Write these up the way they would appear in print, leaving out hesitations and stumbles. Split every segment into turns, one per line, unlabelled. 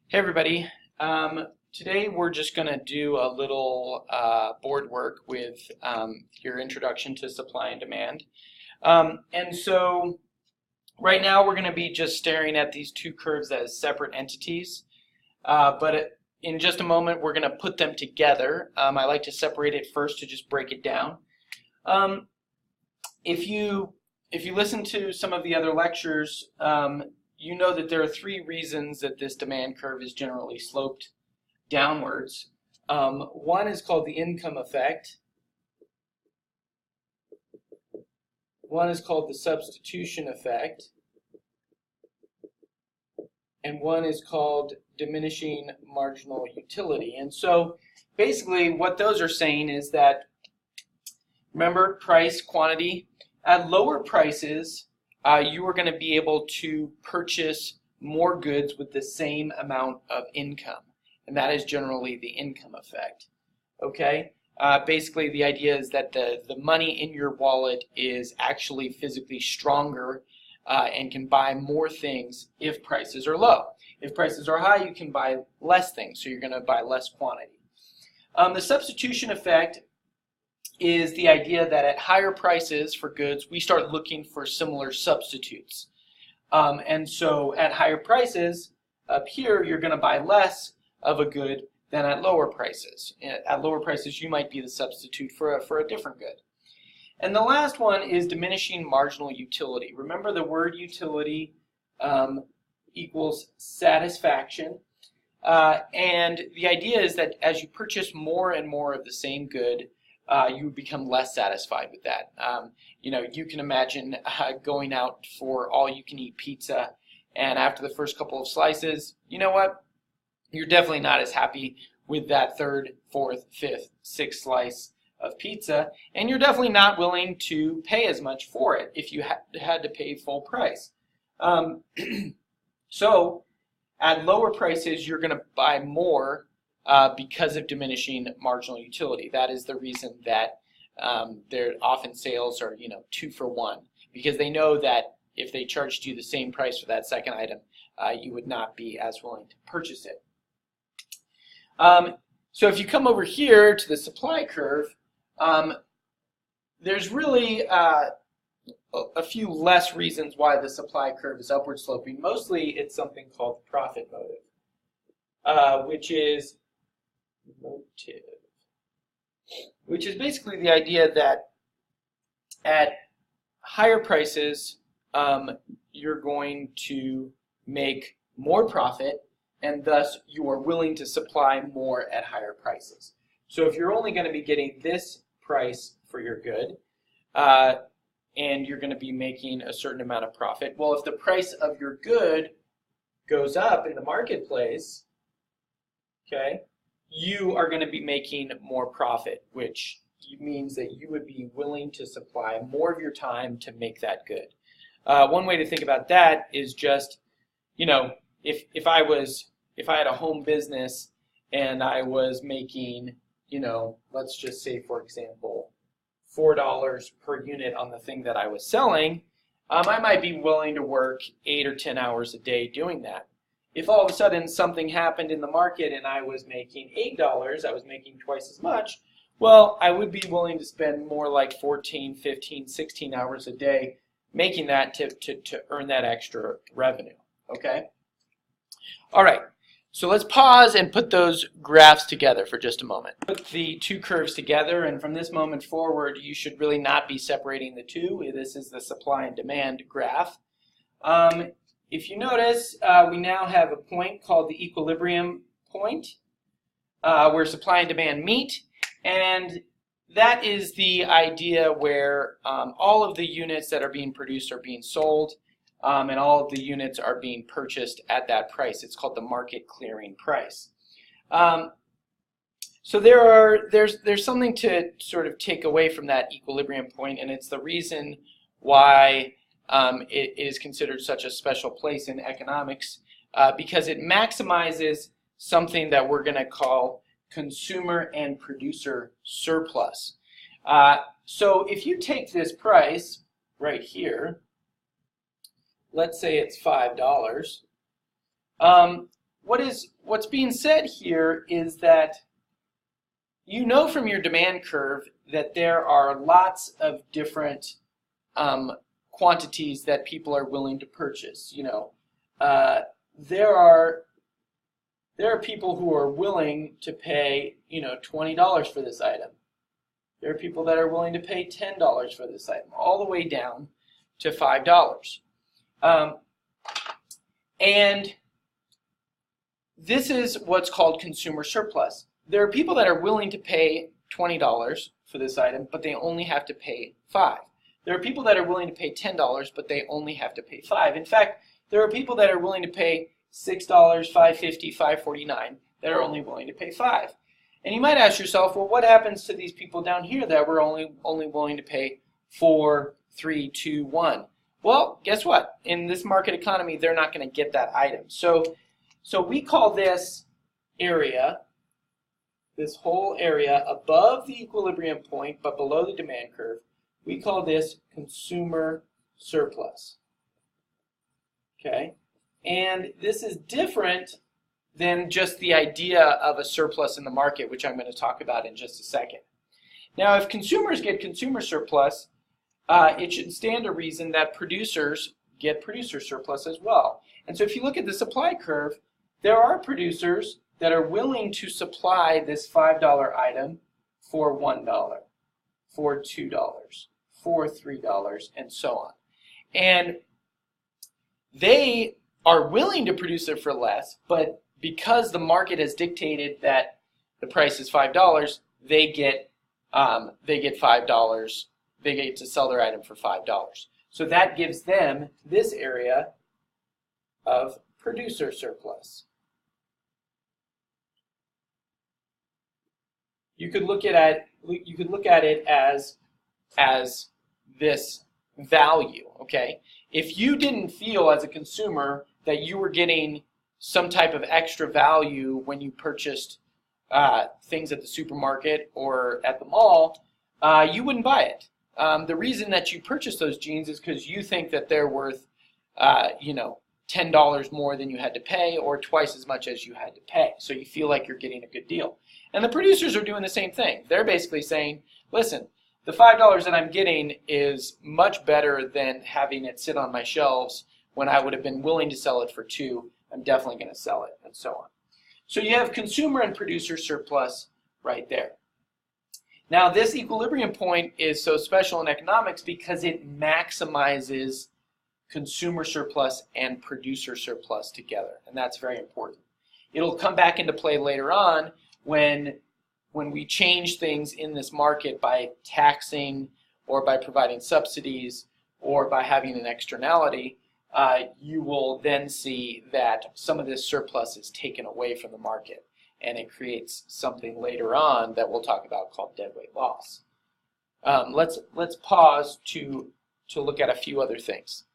Hey everybody. Today we're just going to do a little board work with your introduction to supply and demand. And so right now we're going to be just staring at these two curves as separate entities. In just a moment we're going to put them together. I like to separate it first to just break it down. If you listen to some of the other lectures, you know that there are three reasons that this demand curve is generally sloped downwards. One is called the income effect. One is called the substitution effect. And one is called diminishing marginal utility. And so basically what those are saying is that, remember, price, quantity, at lower prices, you are going to be able to purchase more goods with the same amount of income, and that is generally the income effect. Okay, basically the idea is that the money in your wallet is actually physically stronger and can buy more things if prices are low. If prices are high, you can buy less things, so you're going to buy less quantity. The substitution effect is the idea that at higher prices for goods, we start looking for similar substitutes. And so at higher prices, up here, you're going to buy less of a good than at lower prices. At lower prices, you might be the substitute for a different good. And the last one is diminishing marginal utility. Remember, the word utility equals satisfaction. And the idea is that as you purchase more and more of the same good, you become less satisfied with that. You can imagine going out for all-you-can-eat pizza, and after the first couple of slices, you know what? You're definitely not as happy with that third, fourth, fifth, sixth slice of pizza, and you're definitely not willing to pay as much for it if you had to pay full price. So at lower prices, you're going to buy more because of diminishing marginal utility. That is the reason that their often sales are 2 for 1, because they know that if they charged you the same price for that second item, you would not be as willing to purchase it. So if you come over here to the supply curve, there's really a few less reasons why the supply curve is upward sloping. Mostly it's something called profit motive, which is basically the idea that at higher prices you're going to make more profit, and thus you are willing to supply more at higher prices. So if you're only going to be getting this price for your good and you're going to be making a certain amount of profit, well, if the price of your good goes up in the marketplace, okay, you are going to be making more profit, which means that you would be willing to supply more of your time to make that good. One way to think about that is just, if I had a home business and I was making, let's just say, for example, $4 per unit on the thing that I was selling, I might be willing to work 8 or 10 hours a day doing that. If all of a sudden something happened in the market and I was making $8, I was making twice as much, well, I would be willing to spend more like 14, 15, 16 hours a day making that to earn that extra revenue, okay? All right, so let's pause and put those graphs together for just a moment. Put the two curves together, and from this moment forward, you should really not be separating the two. This is the supply and demand graph. If you notice, we now have a point called the equilibrium point where supply and demand meet, and that is the idea where all of the units that are being produced are being sold, and all of the units are being purchased at that price. It's called the market clearing price. So there's something to sort of take away from that equilibrium point, and it's the reason why it is considered such a special place in economics, because it maximizes something that we're going to call consumer and producer surplus. So if you take this price right here, let's say it's $5, what's being said here is that you know from your demand curve that there are lots of different quantities that people are willing to purchase. There are people who are willing to pay $20 for this item. There are people that are willing to pay $10 for this item, all the way down to $5. And this is what's called consumer surplus. There are people that are willing to pay $20 for this item, but they only have to pay $5. There are people that are willing to pay $10, but they only have to pay $5. In fact, there are people that are willing to pay $6, $5.50, $5.49 that are only willing to pay $5. And you might ask yourself, well, what happens to these people down here that were only willing to pay $4, $3, $2, $1? Well, guess what? In this market economy, they're not going to get that item. So we call this area, this whole area above the equilibrium point but below the demand curve, we call this consumer surplus. Okay? And this is different than just the idea of a surplus in the market, which I'm going to talk about in just a second. Now, if consumers get consumer surplus, it should stand to reason that producers get producer surplus as well. And so if you look at the supply curve, there are producers that are willing to supply this $5 item for $1, for $2, for $3, and so on. And they are willing to produce it for less, but because the market has dictated that the price is $5, they get $5. They get to sell their item for $5. So that gives them this area of producer surplus. You could look at it as this value. Okay, if you didn't feel as a consumer that you were getting some type of extra value when you purchased things at the supermarket or at the mall, you wouldn't buy it. The reason that you purchase those jeans is because you think that they're worth, $10 more than you had to pay or twice as much as you had to pay. So you feel like you're getting a good deal. And the producers are doing the same thing. They're basically saying, listen, the $5 that I'm getting is much better than having it sit on my shelves when I would have been willing to sell it for $2. I'm definitely going to sell it, and so on. So you have consumer and producer surplus right there. Now, this equilibrium point is so special in economics because it maximizes consumer surplus and producer surplus together, and that's very important. It'll come back into play later on when we change things in this market by taxing or by providing subsidies or by having an externality. You will then see that some of this surplus is taken away from the market, and it creates something later on that we'll talk about called deadweight loss. Let's pause to look at a few other things.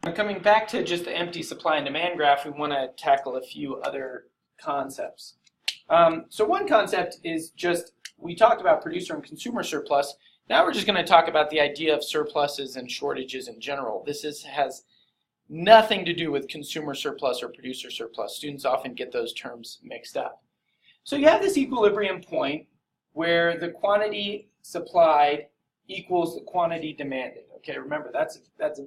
Now, coming back to just the empty supply and demand graph, we want to tackle a few other concepts. So one concept is just, we talked about producer and consumer surplus. Now we're just going to talk about the idea of surpluses and shortages in general. This has nothing to do with consumer surplus or producer surplus. Students often get those terms mixed up. So you have this equilibrium point where the quantity supplied equals the quantity demanded. Okay, remember that's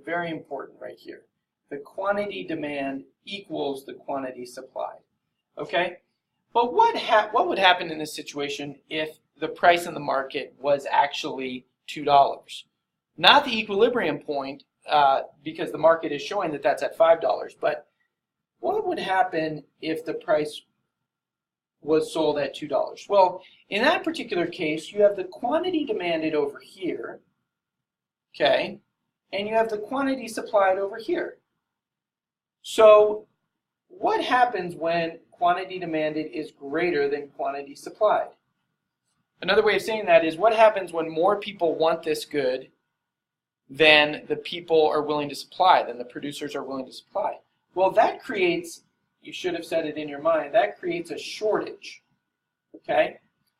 very important right here. The quantity demand equals the quantity supplied. Okay, but what would happen in this situation if the price in the market was actually $2? Not the equilibrium point, because the market is showing that that's at $5, but what would happen if the price was sold at $2? Well, in that particular case, you have the quantity demanded over here, okay, and you have the quantity supplied over here. So what happens when quantity demanded is greater than quantity supplied? Another way of saying that is, what happens when more people want this good than the people are willing to supply, than the producers are willing to supply? Well, that creates, you should have said it in your mind, that creates a shortage, okay?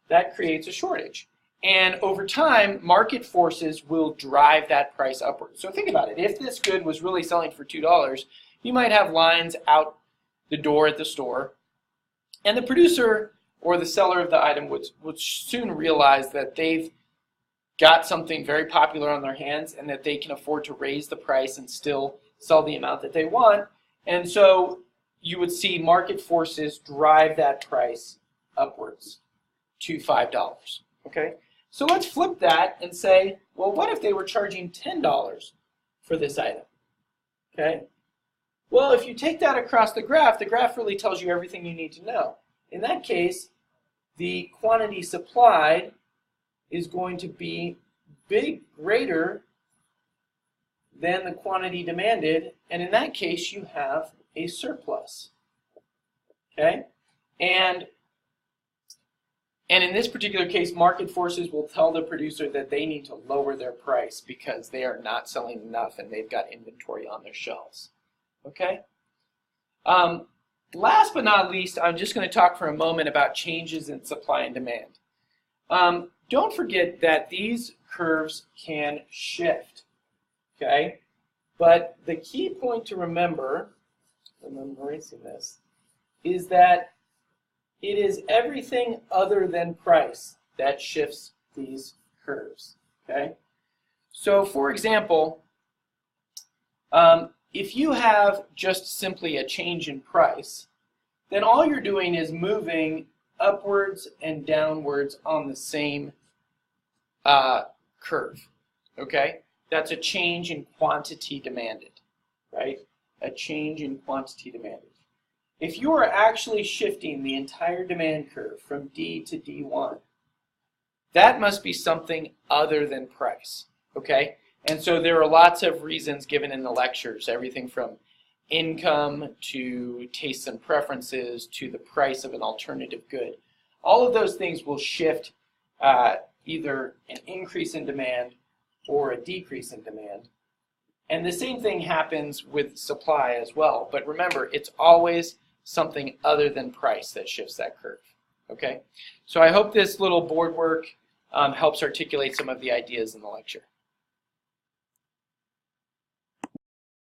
That creates a shortage. And over time, market forces will drive that price upward. So think about it. If this good was really selling for $2, you might have lines out the door at the store. And the producer or the seller of the item would soon realize that they've got something very popular on their hands and that they can afford to raise the price and still sell the amount that they want. And so you would see market forces drive that price upwards to $5. Okay? So let's flip that and say, well, what if they were charging $10 for this item? Okay? Well, if you take that across the graph really tells you everything you need to know. In that case, the quantity supplied is going to be greater than the quantity demanded, and in that case you have a surplus. Okay? And in this particular case, market forces will tell the producer that they need to lower their price because they are not selling enough and they've got inventory on their shelves. Okay? Last but not least, I'm just going to talk for a moment about changes in supply and demand. Don't forget that these curves can shift, okay? But the key point to remember, when I'm erasing this, is that it is everything other than price that shifts these curves, okay? So, for example, if you have just simply a change in price, then all you're doing is moving upwards and downwards on the same curve, okay? That's a change in quantity demanded, right? A change in quantity demanded. If you are actually shifting the entire demand curve from D to D1, that must be something other than price, okay? And so there are lots of reasons given in the lectures, everything from income to tastes and preferences to the price of an alternative good. All of those things will shift either an increase in demand or a decrease in demand. And the same thing happens with supply as well. But remember, it's always something other than price that shifts that curve. Okay? So I hope this little board work helps articulate some of the ideas in the lecture.